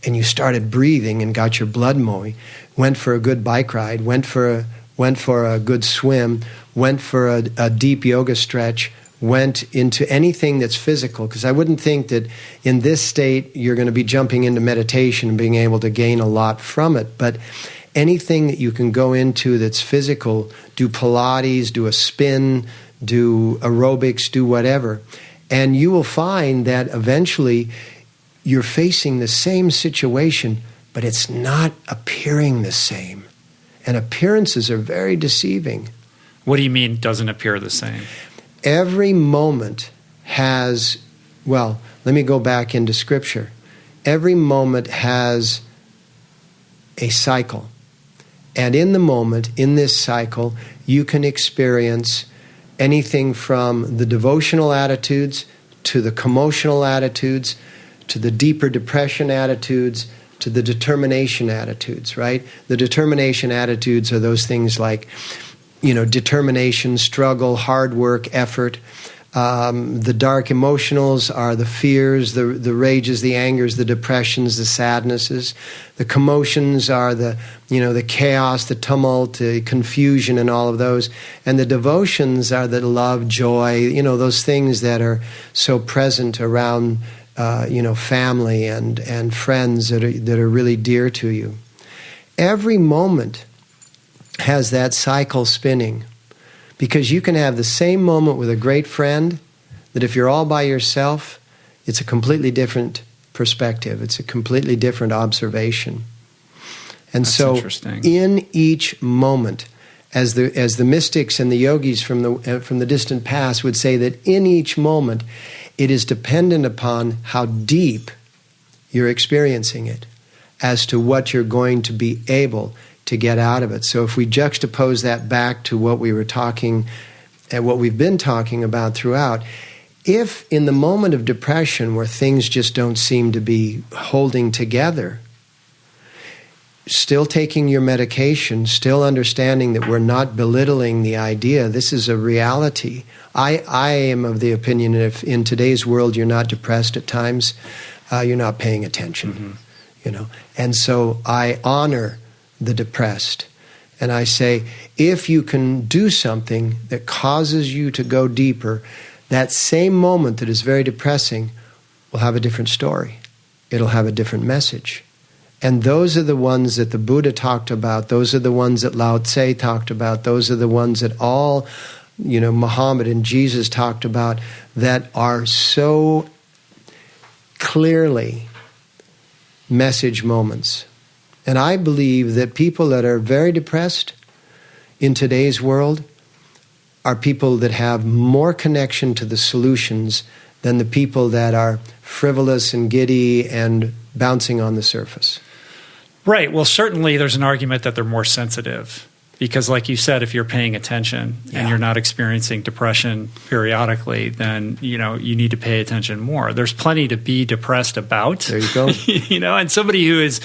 and you started breathing and got your blood moving, went for a good bike ride, went for a good swim, went for a deep yoga stretch, went into anything that's physical, because I wouldn't think that in this state you're going to be jumping into meditation and being able to gain a lot from it. But anything that you can go into that's physical, do Pilates, do a spin, do aerobics, do whatever, and you will find that eventually you're facing the same situation, but it's not appearing the same. And appearances are very deceiving. What do you mean doesn't appear the same? Every moment has, well, let me go back into Scripture. Every moment has a cycle. And in the moment, in this cycle, you can experience anything from the devotional attitudes to the commotional attitudes to the deeper depression attitudes to the determination attitudes, right? The determination attitudes are those things like, determination, struggle, hard work, effort. The dark emotionals are the fears, the rages, the angers, the depressions, the sadnesses. The commotions are the chaos, the tumult, the confusion, and all of those. And the devotions are the love, joy, those things that are so present around, family and friends that are really dear to you. Every moment has that cycle spinning, because you can have the same moment with a great friend that if you're all by yourself, it's a completely different perspective. It's a completely different observation. And That's so interesting. In each moment, as the mystics and the yogis from the distant past would say, that in each moment it is dependent upon how deep you're experiencing it as to what you're going to be able to get out of it. So if we juxtapose that back to what we were talking and what we've been talking about throughout, if in the moment of depression where things just don't seem to be holding together, still taking your medication, still understanding that we're not belittling the idea, this is a reality. I am of the opinion that if in today's world you're not depressed at times, you're not paying attention. Mm-hmm. And so I honor the depressed. And I say, if you can do something that causes you to go deeper, that same moment that is very depressing will have a different story. It'll have a different message. And those are the ones that the Buddha talked about. Those are the ones that Lao Tse talked about. Those are the ones that all, Muhammad and Jesus talked about, that are so clearly message moments. And I believe that people that are very depressed in today's world are people that have more connection to the solutions than the people that are frivolous and giddy and bouncing on the surface. Right. Well, certainly there's an argument that they're more sensitive. Because like you said, if you're paying attention and you're not experiencing depression periodically, then, you need to pay attention more. There's plenty to be depressed about. There you go. And somebody who is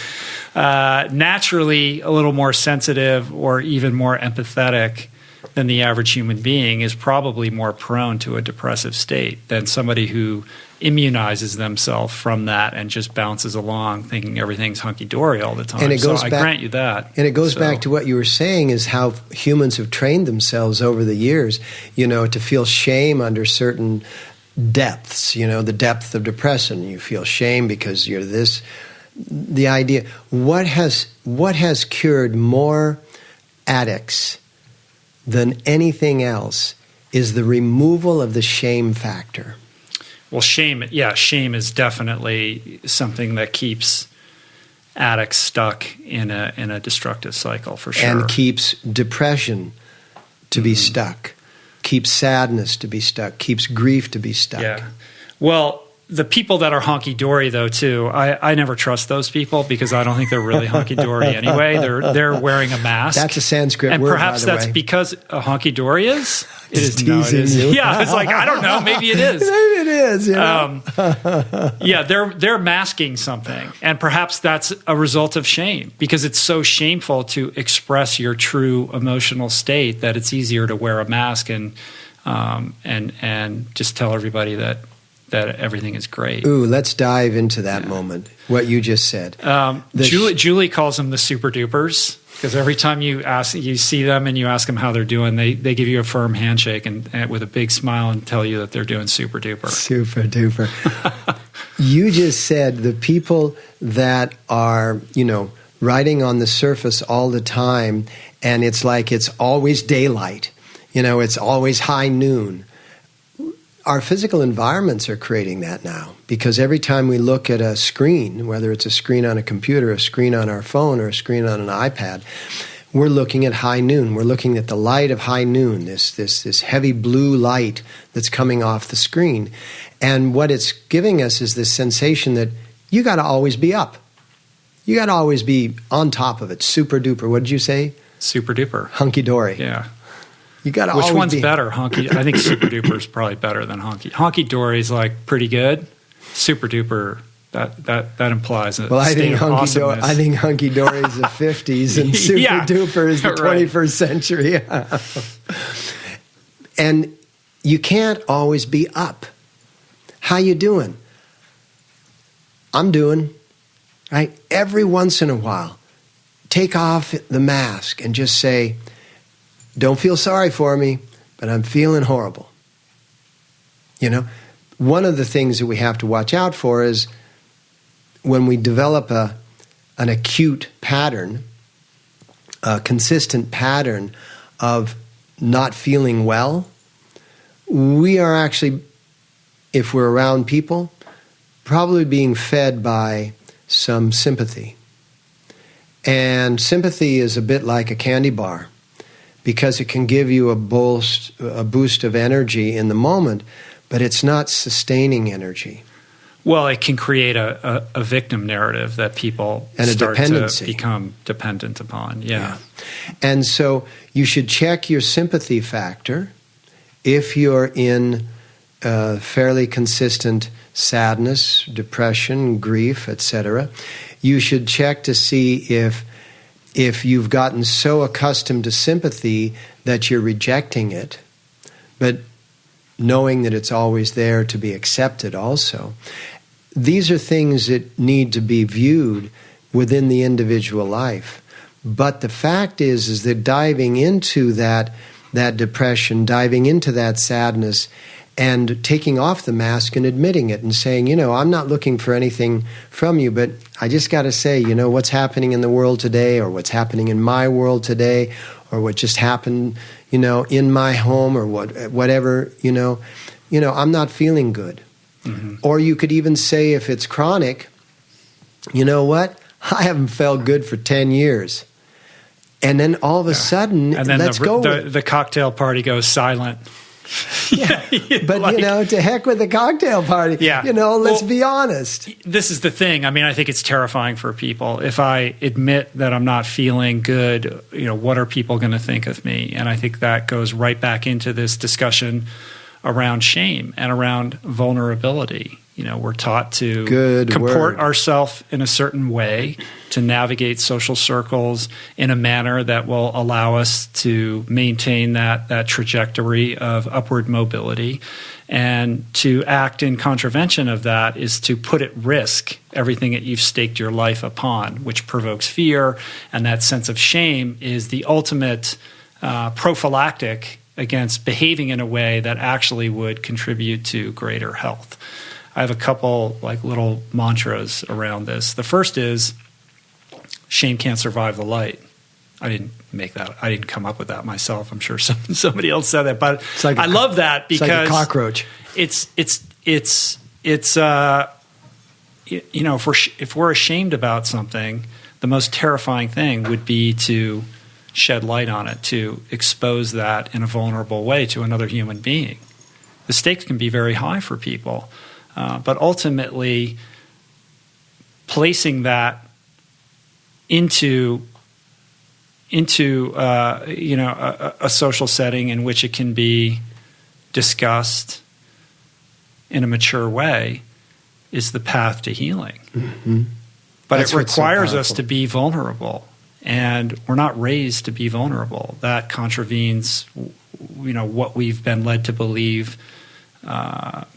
naturally a little more sensitive or even more empathetic than the average human being is probably more prone to a depressive state than somebody who immunizes themselves from that and just bounces along thinking everything's hunky-dory all the time. And it goes I back, grant you that. And it goes back to what you were saying, is how humans have trained themselves over the years, to feel shame under certain depths, the depth of depression. You feel shame because you're this. The idea, what has cured more addicts than anything else is the removal of the shame factor. Well, shame is definitely something that keeps addicts stuck in a destructive cycle, for sure. And keeps depression to be stuck, keeps sadness to be stuck, keeps grief to be stuck. Yeah. Well, the people that are honky-dory, though, too, I never trust those people because I don't think they're really honky-dory anyway. They're wearing a mask. That's a Sanskrit and word, perhaps by the that's way. Because a honky-dory is? It is. Teasing No, it is. you. Yeah, it's like, I don't know. Maybe it is. Maybe it is. They're masking something. And perhaps that's a result of shame because it's so shameful to express your true emotional state that it's easier to wear a mask and just tell everybody that everything is great. Ooh, let's dive into that moment, what you just said. Julie calls them the SuperDupers. Because every time you see them and you ask them how they're doing, they give you a firm handshake and with a big smile and tell you that they're doing super duper. Super duper. You just said the people that are, riding on the surface all the time, and it's like it's always daylight, it's always high noon. Our physical environments are creating that now, because every time we look at a screen, whether it's a screen on a computer, a screen on our phone, or a screen on an iPad, we're looking at high noon. We're looking at the light of high noon, this heavy blue light that's coming off the screen. And what it's giving us is this sensation that you got to always be up. You got to always be on top of it. Super duper. What did you say? Super duper. Hunky-dory. Yeah. You got to Which always one's be better? I think Super Duper is probably better than Honky. Honky Dory is like pretty good. Super Duper that implies a state of awesomeness. I think Hunky Dory is the 50s and Super Duper is the 21st century. And you can't always be up. How you doing? I'm doing. Right? Every once in a while, take off the mask and just say, don't feel sorry for me, but I'm feeling horrible. One of the things that we have to watch out for is when we develop an acute pattern, a consistent pattern of not feeling well, we are actually, if we're around people, probably being fed by some sympathy. And sympathy is a bit like a candy bar, because it can give you a boost of energy in the moment, but it's not sustaining energy. Well, it can create a victim narrative that people start to become dependent upon. Yeah. And so you should check your sympathy factor if you're in fairly consistent sadness, depression, grief, etc. You should check to see if you've gotten so accustomed to sympathy that you're rejecting it, but knowing that it's always there to be accepted also. These are things that need to be viewed within the individual life. But the fact is that diving into that depression, diving into that sadness, and taking off the mask and admitting it and saying, I'm not looking for anything from you, but I just got to say, what's happening in the world today, or what's happening in my world today, or what just happened, in my home, or whatever, I'm not feeling good. Mm-hmm. Or you could even say, if it's chronic, you know what? I haven't felt good for 10 years. And then all of a sudden, and then let's go. The cocktail party goes silent. But to heck with the cocktail party. Yeah. Let's be honest. This is the thing. I think it's terrifying for people. If I admit that I'm not feeling good, what are people going to think of me? And I think that goes right back into this discussion around shame and around vulnerability. We're taught to comport ourselves in a certain way, to navigate social circles in a manner that will allow us to maintain that trajectory of upward mobility. And to act in contravention of that is to put at risk everything that you've staked your life upon, which provokes fear. And that sense of shame is the ultimate prophylactic against behaving in a way that actually would contribute to greater health. I have a couple little mantras around this. The first is, shame can't survive the light. I didn't make that. I didn't come up with that myself. I'm sure somebody else said that, but I love that because it's like a cockroach. If we're ashamed about something, the most terrifying thing would be to shed light on it, to expose that in a vulnerable way to another human being. The stakes can be very high for people. But ultimately, placing that into a social setting in which it can be discussed in a mature way is the path to healing. Mm-hmm. But it requires us to be vulnerable, and we're not raised to be vulnerable. That contravenes, what we've been led to believe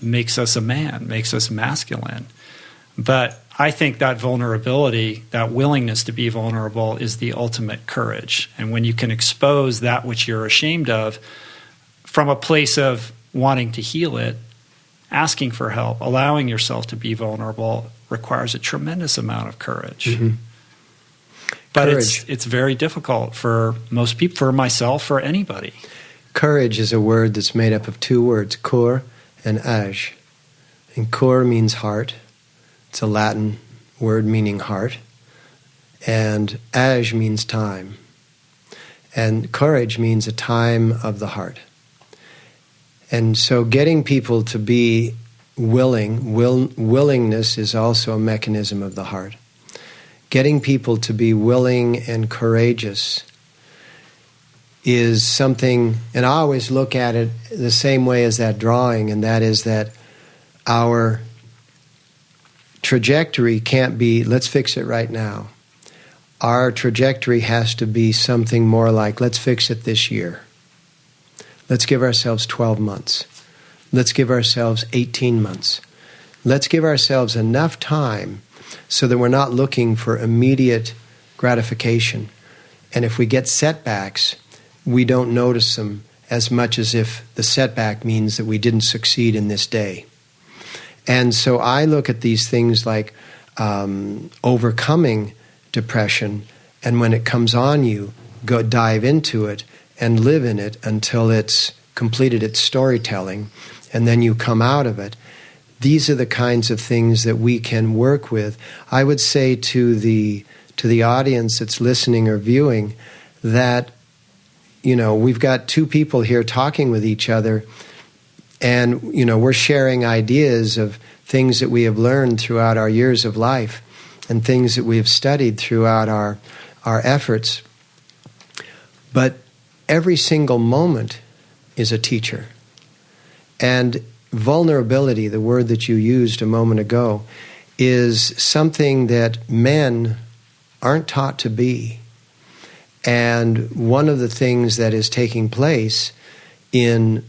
makes us a man, makes us masculine. But I think that vulnerability, that willingness to be vulnerable, is the ultimate courage. And when you can expose that which you're ashamed of from a place of wanting to heal it, asking for help, allowing yourself to be vulnerable requires a tremendous amount of courage. Mm-hmm. But Courage. it's very difficult for most people, for myself, for anybody. Courage is a word that's made up of two words, cor and age. And cor means heart. It's a Latin word meaning heart. And age means time. And courage means a time of the heart. And so getting people to be willingness is also a mechanism of the heart. Getting people to be willing and courageous is something, and I always look at it the same way as that drawing, and that is that our trajectory can't be, let's fix it right now. Our trajectory has to be something more like, let's fix it this year. Let's give ourselves 12 months. Let's give ourselves 18 months. Let's give ourselves enough time so that we're not looking for immediate gratification. And if we get setbacks, we don't notice them as much as if the setback means that we didn't succeed in this day. And so I look at these things like overcoming depression, and when it comes on you, go dive into it and live in it until it's completed its storytelling, and then you come out of it. These are the kinds of things that we can work with. I would say to the audience that's listening or viewing that, we've got two people here talking with each other, and, we're sharing ideas of things that we have learned throughout our years of life and things that we have studied throughout our efforts. But every single moment is a teacher. And vulnerability, the word that you used a moment ago, is something that men aren't taught to be. And one of the things that is taking place in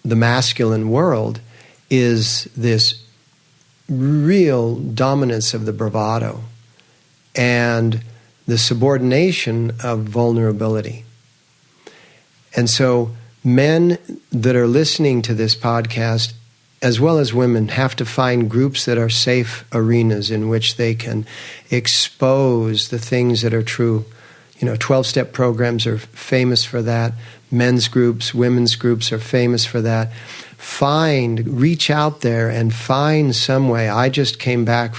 the masculine world is this real dominance of the bravado and the subordination of vulnerability. And so men that are listening to this podcast, as well as women, have to find groups that are safe arenas in which they can expose the things that are true. 12-step programs are famous for that. Men's groups, women's groups are famous for that. Reach out there and find some way. I just came back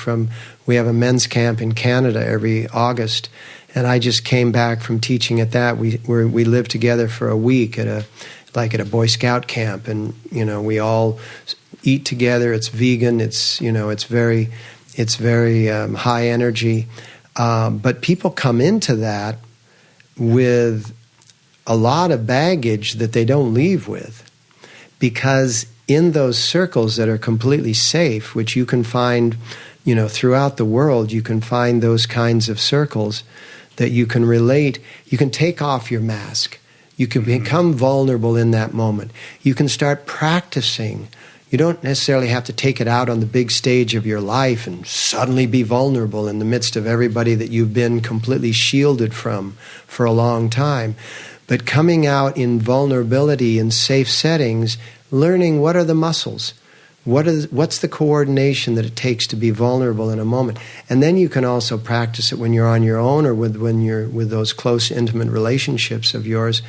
we have a men's camp in Canada every August, and I just came back from teaching at that. We live together for a week at a Boy Scout camp, and we all eat together. It's vegan. It's very high energy, but people come into that with a lot of baggage that they don't leave with, because in those circles that are completely safe, which you can find, throughout the world, you can find those kinds of circles that you can relate. You can take off your mask. You can become vulnerable in that moment. You can start practicing. You don't necessarily have to take it out on the big stage of your life and suddenly be vulnerable in the midst of everybody that you've been completely shielded from for a long time. But coming out in vulnerability in safe settings, learning what are the muscles, what's the coordination that it takes to be vulnerable in a moment. And then you can also practice it when you're on your own or when you're with those close, intimate relationships of yours,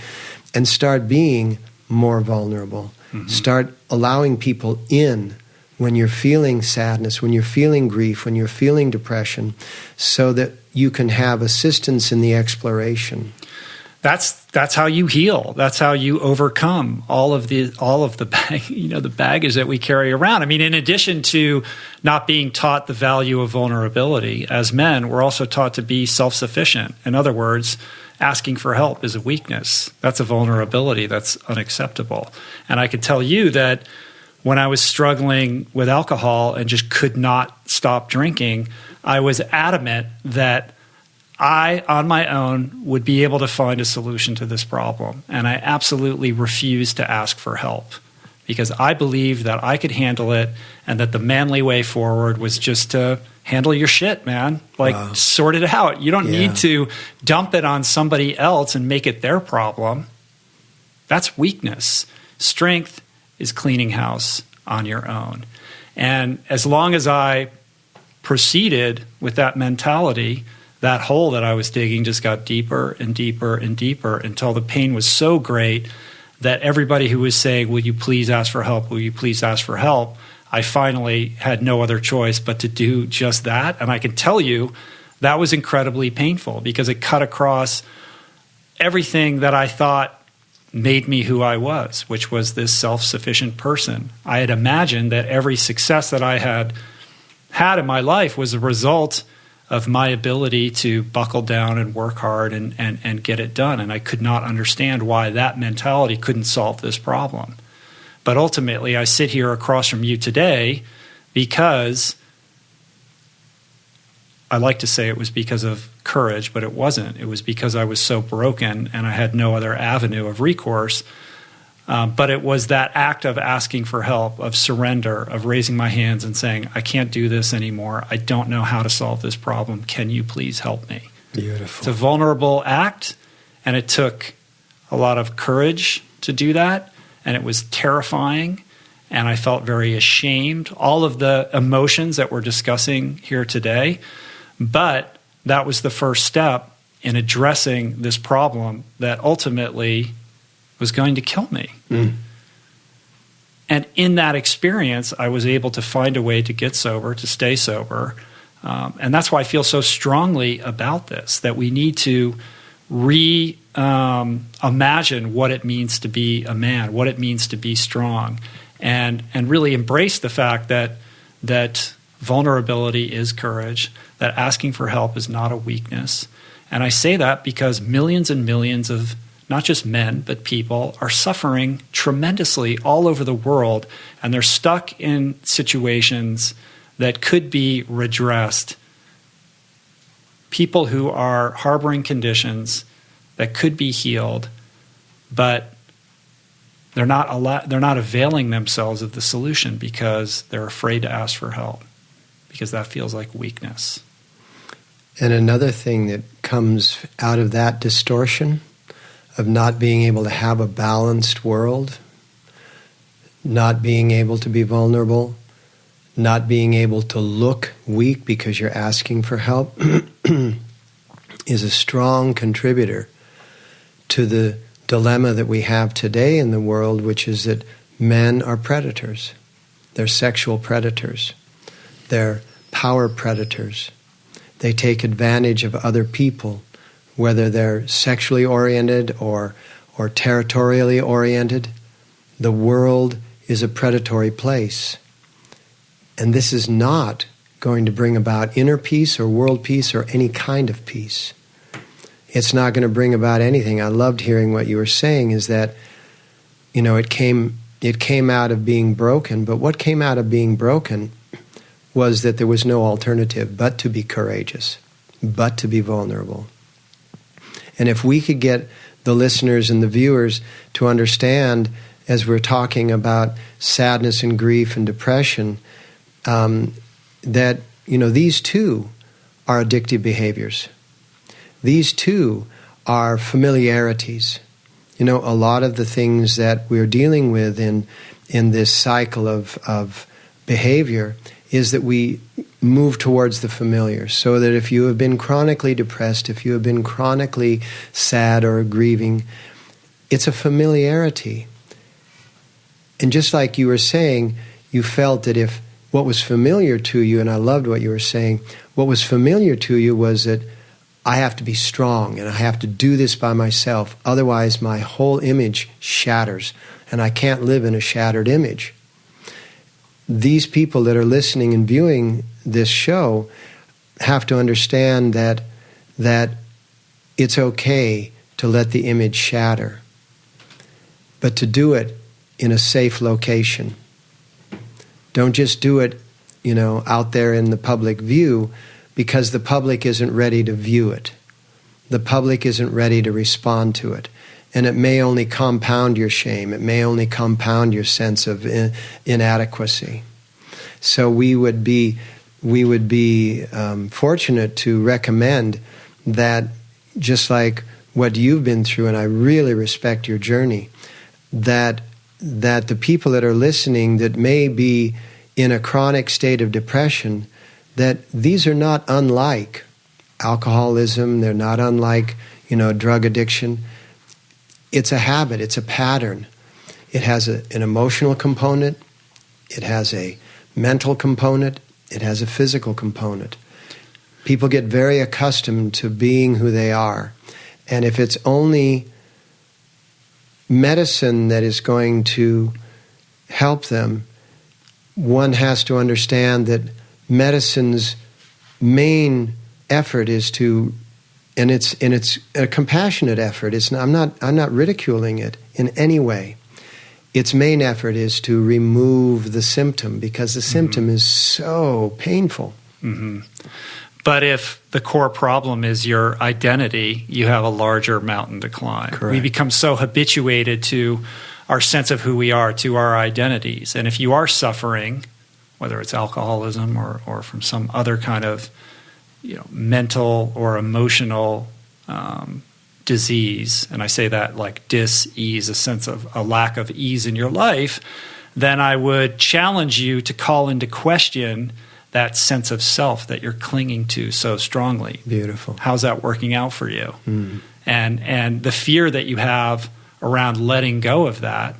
and start being more vulnerable. Mm-hmm. Start allowing people in when you're feeling sadness, when you're feeling grief, when you're feeling depression, so that you can have assistance in the exploration. That's how you heal. That's how you overcome all of the the baggage that we carry around. I mean, in addition to not being taught the value of vulnerability, as men, we're also taught to be self-sufficient. In other words, asking for help is a weakness. That's a vulnerability that's unacceptable. And I could tell you that when I was struggling with alcohol and just could not stop drinking, I was adamant that I, on my own, would be able to find a solution to this problem. And I absolutely refused to ask for help because I believed that I could handle it and that the manly way forward was just to handle your shit, man. Like, sort it out. You don't need to dump it on somebody else and make it their problem. That's weakness. Strength is cleaning house on your own. And as long as I proceeded with that mentality, that hole that I was digging just got deeper and deeper and deeper until the pain was so great that everybody who was saying, will you please ask for help? Will you please ask for help? I finally had no other choice but to do just that. And I can tell you that was incredibly painful because it cut across everything that I thought made me who I was, which was this self-sufficient person. I had imagined that every success that I had in my life was a result of my ability to buckle down and work hard and get it done. And I could not understand why that mentality couldn't solve this problem. But ultimately, I sit here across from you today because I like to say it was because of courage, but it wasn't. It was because I was so broken and I had no other avenue of recourse. But it was that act of asking for help, of surrender, of raising my hands and saying, I can't do this anymore. I don't know how to solve this problem. Can you please help me? Beautiful. It's a vulnerable act, and it took a lot of courage to do that, and it was terrifying, and I felt very ashamed. All of the emotions that we're discussing here today, but that was the first step in addressing this problem that ultimately was going to kill me. And in that experience, I was able to find a way to get sober, to stay sober. And that's why I feel so strongly about this, that we need to imagine what it means to be a man, what it means to be strong, and really embrace the fact that vulnerability is courage, that asking for help is not a weakness. And I say that because millions and millions of not just men, but people are suffering tremendously all over the world, and they're stuck in situations that could be redressed. People who are harboring conditions that could be healed, but they're not availing themselves of the solution because they're afraid to ask for help, because that feels like weakness. And another thing that comes out of that distortion of not being able to have a balanced world, not being able to be vulnerable, not being able to look weak because you're asking for help, is a strong contributor to the dilemma that we have today in the world, which is that men are predators. They're sexual predators. They're power predators. They take advantage of other people, whether they're sexually oriented or territorially oriented. The world is a predatory place. And this is not going to bring about inner peace or world peace or any kind of peace. It's not going to bring about anything. I loved hearing what you were saying, is that, it came out of being broken, but what came out of being broken was that there was no alternative but to be courageous, but to be vulnerable. And if we could get the listeners and the viewers to understand, as we're talking about sadness and grief and depression, that, these too are addictive behaviors. These too are familiarities. A lot of the things that we're dealing with in this cycle of behavior is that we move towards the familiar, so that if you have been chronically depressed, if you have been chronically sad or grieving, it's a familiarity. And just like you were saying, you felt that if what was familiar to you, and I loved what you were saying, what was familiar to you was that I have to be strong and I have to do this by myself, otherwise my whole image shatters and I can't live in a shattered image. These people that are listening and viewing this show have to understand that it's okay to let the image shatter, but to do it in a safe location. Don't just do it, out there in the public view, because the public isn't ready to view it. The public isn't ready to respond to it. And it may only compound your shame. It may only compound your sense of inadequacy. So we would be we would be fortunate to recommend that, just like what you've been through, and I really respect your journey, that the people that are listening that may be in a chronic state of depression, that these are not unlike alcoholism, they're not unlike, drug addiction. It's a habit, it's a pattern. It has an emotional component, it has a mental component, it has a physical component. People get very accustomed to being who they are. And if it's only medicine that is going to help them, one has to understand that medicine's main effort is to, and it's a compassionate effort. I'm not ridiculing it in any way. Its main effort is to remove the symptom, because the symptom is so painful. Mm-hmm. But if the core problem is your identity, you have a larger mountain to climb. Correct. We become so habituated to our sense of who we are, to our identities. And if you are suffering, whether it's alcoholism or from some other kind of mental or emotional disease, and I say that like dis-ease, a sense of a lack of ease in your life, then I would challenge you to call into question that sense of self that you're clinging to so strongly. Beautiful. How's that working out for you? Mm. And the fear that you have around letting go of that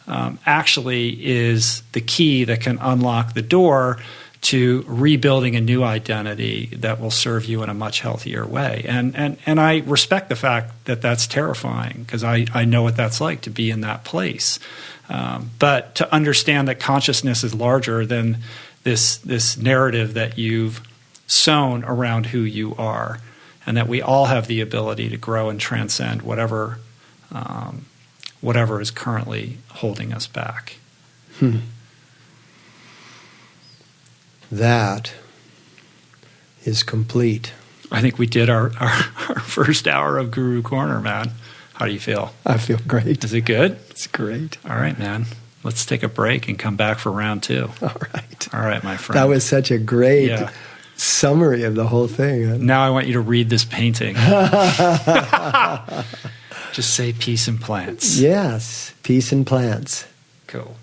actually is the key that can unlock the door to rebuilding a new identity that will serve you in a much healthier way. And I respect the fact that that's terrifying, because I know what that's like to be in that place. But to understand that consciousness is larger than this narrative that you've sown around who you are, and that we all have the ability to grow and transcend whatever is currently holding us back. That is complete. I think we did our first hour of Guru Corner, man. How do you feel? I feel great. Is it good? It's great. All right, man. Let's take a break and come back for round 2. All right. All right, my friend. That was such a great summary of the whole thing. Now I want you to read this painting. Just say peace and plants. Yes, peace and plants. Cool.